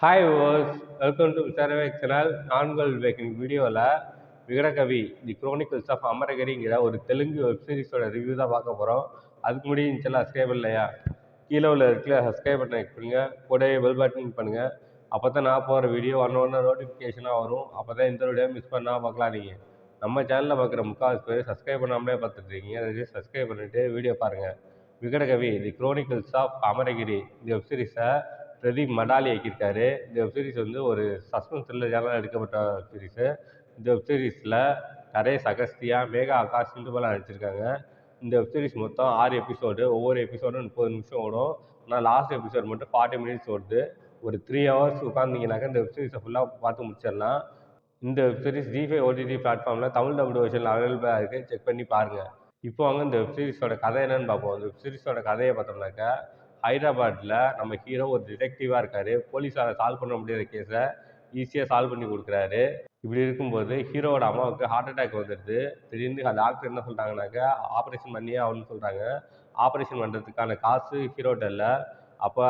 Hi viewers, welcome to சர்வேக் channel. நான்கள் வேக்கிங் வீடியோவில் விகடகவி தி குரோனிக்கல்ஸ் ஆஃப் அமரகிரிங்கிற ஒரு தெலுங்கு வெப் சீரிஸோட ரிவ்யூ தான் பார்க்க போகிறோம். அதுக்கு முன்னாடி இந்த சேனல் சப்ஸ்கிரைப் இல்லையா, கீழே உள்ள இடத்துல சப்ஸ்கிரைப் பண்ண கிளிக் பண்ணுங்கள், கூடவே பெல் பட்டன் பண்ணுங்கள். அப்போ தான் நான் போகிற வீடியோ ஒன்று நோட்டிஃபிகேஷனாக வரும். அப்போ தான் இந்த வீடியோ மிஸ் பண்ணால் பார்க்கலாம். நீங்கள் நம்ம சேனலில் பார்க்குற முக்கால்வாசி பேர் சப்ஸ்கிரைப் பண்ணாமலே பார்த்துட்ருக்கீங்க. அதை சப்ஸ்கிரைப் பண்ணிவிட்டு வீடியோ பாருங்கள். விகடகவி தி குரோனிக்கல்ஸ் ஆஃப் அமரகிரி இந்த வெப் சீரிஸை பிரதீப் மடாலி இயக்கியிருக்காரு. இந்த வெப் சீரிஸ் வந்து ஒரு சஸ்பென்ஸ் த்ரில்லர் ஜானராக எடுக்கப்பட்ட வெப் சீரிஸு. இந்த வெப் சீரிஸில் நரேஷ் அகஸ்தியா, மேகா ஆகாஷ் சிந்துபாலா நடிச்சிருக்காங்க. இந்த வெப் சீரிஸ் மொத்தம் 6 எபிசோடு. ஒவ்வொரு எபிசோடும் 30 நிமிஷம் ஓடும். ஆனால் லாஸ்ட் எபிசோட் மட்டும் 40 மினிட்ஸ் ஓடுது. ஒரு 3 ஹவர்ஸ் உட்காந்திங்கனாக்கா இந்த வெப் சீரிஸை ஃபுல்லாக பார்த்து முடிச்சிடலாம். இந்த வெப் சீரிஸ் ஜி5 ஓடிடி பிளாட்ஃபார்மில் தமிழ் டப்டு வெர்ஷனில் அவைலபிளாக இருக்குது. செக் பண்ணி பாருங்கள். இப்போ வாங்க இந்த வெப் சீரிஸோட கதை என்னன்னு பார்ப்போம். இந்த வெப் சீரிஸோட கதையை பார்த்தோம்னாக்கா, ஹைதராபாத்தில் நம்ம ஹீரோ ஒரு டிடெக்டிவாக இருக்கார். போலீஸால் சால்வ் பண்ண முடியாத கேஸை ஈஸியாக சால்வ் பண்ணி கொடுக்குறாரு. இப்படி இருக்கும்போது ஹீரோவோட அம்மாவுக்கு ஹார்ட் அட்டாக் வந்துடுது. திடீர்னு டாக்டர் என்ன சொல்கிறாங்கனாக்கா, ஆப்ரேஷன் பண்ணியே ஆகணும்னு சொல்கிறாங்க. ஆப்ரேஷன் பண்ணுறதுக்கான காசு ஹீரோட்ட இல்லை. அப்போ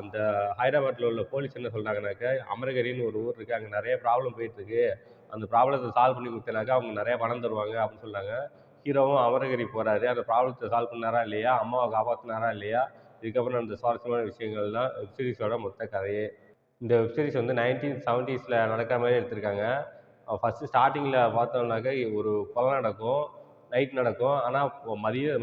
அந்த ஹைதராபாத்தில் உள்ள போலீஸ் என்ன சொல்கிறாங்கனாக்கா, அமரகிரின்னு ஒரு ஊர் இருக்குது, அங்கே நிறைய ப்ராப்ளம் போயிட்டுருக்கு, அந்த ப்ராப்ளத்தை சால்வ் பண்ணி கொடுத்தனாக்கா அவங்க நிறைய பணம் தருவாங்க அப்படின்னு சொல்கிறாங்க. ஹீரோவும் அமரகிரி போகிறாரு. அந்த ப்ராப்ளத்தை சால்வ் பண்ணாரா இல்லையா, அம்மாவை காப்பாற்றினாரா இல்லையா, இதுக்கப்புறம் அந்த சுவாரஸ்யமான விஷயங்கள் தான் வெப் சீரிஸோட மொத்த கதையே. இந்த வெப் சீரிஸ் வந்து 1970s நடக்கிற மாதிரி எடுத்திருக்காங்க. ஃபஸ்ட்டு ஸ்டார்டிங்கில் பார்த்தோம்னாக்கா ஒரு கொலை நடக்கும், நைட் நடக்கும். ஆனால்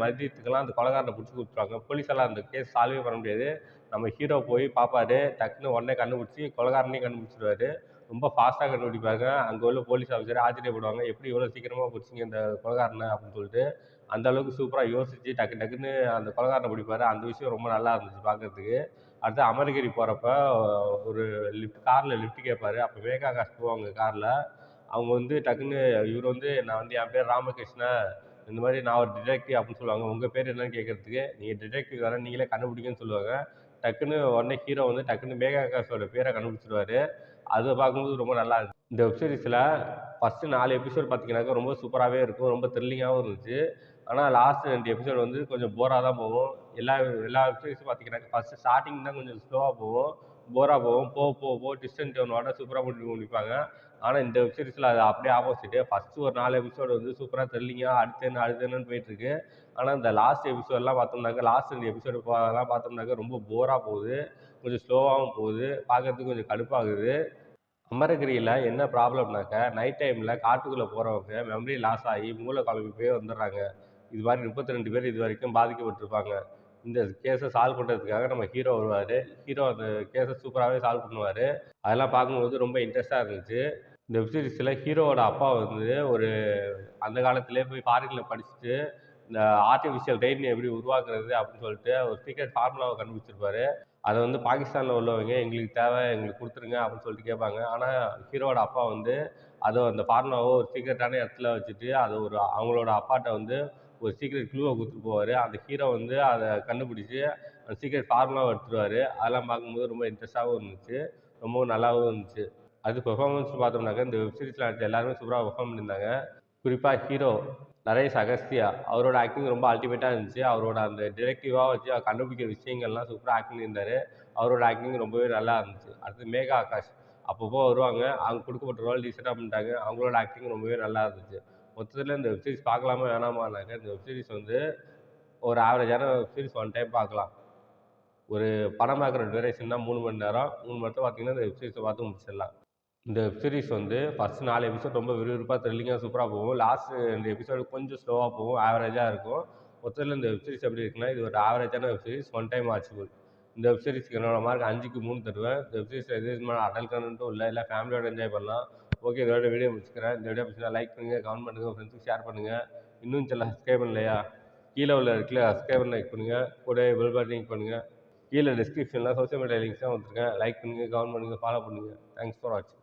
மதியத்துக்கெல்லாம் அந்த கொலைகாரனை பிடிச்சி கொடுத்துருவாங்க. போலீஸால் அந்த கேஸ் சால்வே பண்ண முடியாது. நம்ம ஹீரோ போய் பார்ப்பாரு, டக்குன்னு உடனே கண்டுபிடிச்சி கொலைகாரனையும் கண்டுபிடிச்சிடுவாரு. ரொம்ப ஃபாஸ்ட்டாக கண்டுபிடிப்பாங்க. அங்கே உள்ள போலீஸ் ஆஃபீஸர் ஆச்சரியப்படுவாங்க, எப்படி இவ்வளோ சீக்கிரமாக பிடிச்சிங்க இந்த கொலைகாரனை அப்படின்னு சொல்லிட்டு. அந்த அளவுக்கு சூப்பராக யோசித்து டக்குன்னு அந்த கொலைகாரனை பிடிப்பாரு. அந்த விஷயம் ரொம்ப நல்லா இருந்துச்சு பார்க்குறதுக்கு. அடுத்து அமரகிரி போகிறப்ப ஒரு காரில் லிஃப்ட் கேட்பாரு. அப்போ மேகா ஆகாஷ் போவாங்க காரில். அவங்க வந்து டக்குன்னு இவர் வந்து நான் வந்து என் பேர் ராமகிருஷ்ணன், இந்த மாதிரி நான் ஒரு டிடெக்டிவ் அப்படின்னு சொல்லுவாங்க. உங்கள் பேர் என்னன்னு கேட்குறதுக்கு, நீங்கள் டிடெக்டிவ் தானே, நீங்களே கண்டுபிடிங்கன்னு சொல்லுவாங்க. டக்குன்னு உடனே ஹீரோ வந்து டக்குன்னு மேகா ஆகாஷோட பேரை கண்டுபிடிச்சிடுவாரு. அதை பார்க்கும்போது ரொம்ப நல்லா இருந்துச்சு. இந்த வெப் சீரிஸில் ஃபஸ்ட்டு 4 எபிசோட் பார்த்தீங்கன்னாக்கா ரொம்ப சூப்பராகவே இருக்கும், ரொம்ப த்ரில்லிங்காகவும் இருந்துச்சு. ஆனால் லாஸ்ட் 2 எபிசோட் வந்து கொஞ்சம் போராக தான் போகும். எல்லா எல்லா வெப் சீரிஸும் பார்த்தீங்கன்னாக்கா ஃபஸ்ட்டு ஸ்டார்டிங் தான் கொஞ்சம் ஸ்லோவாக போகும், போராக போகும். போக டிஸ்டன்ட் ஒன்னோட சூப்பராக முடிப்பாங்க. ஆனால் இந்த வெப் சீரிஸில் அது அப்படியே ஆப்போசிட்டு. ஃபஸ்ட்டு ஒரு 4 எபிசோடு வந்து சூப்பராக த்ரில்லிங்காக அடுத்து என்னன்னு போயிட்டுருக்கு. ஆனால் இந்த லாஸ்ட் எபிசோடெலாம் பார்த்தோம்னாக்கா, லாஸ்ட் 2 எபிசோடு பார்த்தோம்னாக்கா ரொம்ப போராக போகுது, கொஞ்சம் ஸ்லோவாகவும் போகுது, பார்க்குறதுக்கு கொஞ்சம் கடுப்பாகுது. அமரகிரியில் என்ன ப்ராப்ளம்னாக்கா, நைட் டைமில் காட்டுக்குள்ளே போகிறவங்க மெமரி லாஸ் ஆகி மூளை குழம்பி போய் வந்துடுறாங்க. இது மாதிரி 32 பேர் இது வரைக்கும் பாதிக்கப்பட்டிருப்பாங்க. இந்த கேஸை சால்வ் பண்ணுறதுக்காக நம்ம ஹீரோ வருவார். ஹீரோ அந்த கேஸை சூப்பராகவே சால்வ் பண்ணுவார். அதெல்லாம் பார்க்கும்போது ரொம்ப இன்ட்ரெஸ்ட்டாக இருந்துச்சு. இந்த வெப் சீரிஸில் ஹீரோவோட அப்பா வந்து ஒரு அந்த காலத்திலே போய் ஃபாரினில் படிச்சுட்டு இந்த ஆர்டிஃபிஷியல் ரெயின் எப்படி உருவாக்குறது அப்படின்னு சொல்லிட்டு ஒரு சீக்ரெட் ஃபார்முலாவை கண்டுபிடிச்சிருப்பாரு. அதை வந்து பாகிஸ்தானில் உள்ளவங்க எங்களுக்கு தேவை, எங்களுக்கு கொடுத்துருங்க அப்படின்னு சொல்லிட்டு கேட்பாங்க. ஆனால் ஹீரோவோட அப்பா வந்து அதை அந்த ஃபார்முலாவை ஒரு சீக்ரெட்டான இடத்துல வச்சுட்டு அதை அவங்களோட அப்பாட்ட வந்து ஒரு சீக்ரெட் க்ளூவை கொடுத்துட்டு போவார். அந்த ஹீரோ வந்து அதை கண்டுபிடிச்சி அந்த சீக்ரெட் ஃபார்முலாவை எடுத்துருவார். அதெல்லாம் பார்க்கும்போது ரொம்ப இன்ட்ரெஸ்ட்டாகவும் இருந்துச்சு, ரொம்பவும் நல்லாவும் இருந்துச்சு. அது பெர்ஃபார்மன்ஸ் பார்த்தோம்னாக்கா இந்த வெப் சீரிஸில் நடிச்ச எல்லாருமே சூப்பராக பெர்ஃபார்ம் பண்ணியிருந்தாங்க. குறிப்பாக ஹீரோ நரேஷ் அகஸ்தியா, அவரோட ஆக்டிங் ரொம்ப அல்டிமேட்டாக இருந்துச்சு. அவரோட அந்த டிரெக்டிவாக வச்சு அவர் கண்டுபிடிக்கிற விஷயங்கள்லாம் சூப்பராக ஆக்ட் பண்ணியிருந்தார். அவரோட ஆக்டிங் ரொம்பவே நல்லா இருந்துச்சு. அடுத்து மேகா ஆகாஷ் அப்பப்போ வருவாங்க, அவங்க கொடுக்கப்பட்ட ரோல் டீசெண்டாக பண்ணிட்டாங்க. அவங்களோட ஆக்டிங் ரொம்பவே நல்லா இருந்துச்சு. மொத்தத்தில் இந்த வெப் சீரிஸ் பார்க்கலாமா வேணாமான்னாக்க, இந்த வெப் சீரிஸ் வந்து ஒரு ஆவரேஜான வெப் சீரிஸ் ஒன் டைம் பார்க்கலாம். ஒரு படம் பார்க்குற டியூரேஷன் தான் 3 மணி நேரம். 3 மணி நேரத்தில் பார்த்தீங்கன்னா இந்த வெப் சீரிஸை பார்த்து முடிச்சிடலாம். இந்த வெப் சீரிஸ் வந்து ஃபஸ்ட்டு 4 எபிசோட் ரொம்ப விறுவிறுப்பாக த்ரில்லிங்காக சூப்பராக போகும். லாஸ்ட்டு 2 எபிசோடு கொஞ்சம் ஸ்லோவாக போகும், ஆவரேஜாக இருக்கும். மொத்தத்தில் இந்த வெப் சீரிஸ் எப்படி இருக்குன்னா, இது ஒரு ஆவரேஜான web series, one time watchable. இந்த வெப் சீரிஸ்க்கு என்னோட மார்க் 5க்கு 3 தருவேன். இந்த வெப் சீரிஸ் எது அடல்ட் கண்டென்ட்டும் இல்லை ஃபேமிலியோட என்ஜாய் பண்ணலாம். ஓகே, இதோட வீடியோ முடிச்சுக்கிறேன். இந்த வீடியோ பிடிச்சா லைக் பண்ணுங்கள், கமெண்ட் பண்ணுங்கள், உங்கள் ஃப்ரெண்ட்ஸுக்கு ஷேர் பண்ணுங்கள். இன்னும் சில சப்ஸ்கிரைப் பண்ணலையா, கீழே உள்ள இடத்துல சப்ஸ்கிரைப் பண்ண லைக் பண்ணுங்கள், கூட பெல் பட்டன் கிளிக் பண்ணுங்கள். கீழே டிஸ்கிரிப்ஷனில் சோஷியல் மீடியா லிங்க்ஸ்லாம் கொடுத்துருக்கேன். லைக் பண்ணுங்கள், கமெண்ட் பண்ணுங்கள், ஃபாலோ பண்ணுங்கள். தேங்க்ஸ் ஃபார் வாட்சிங்.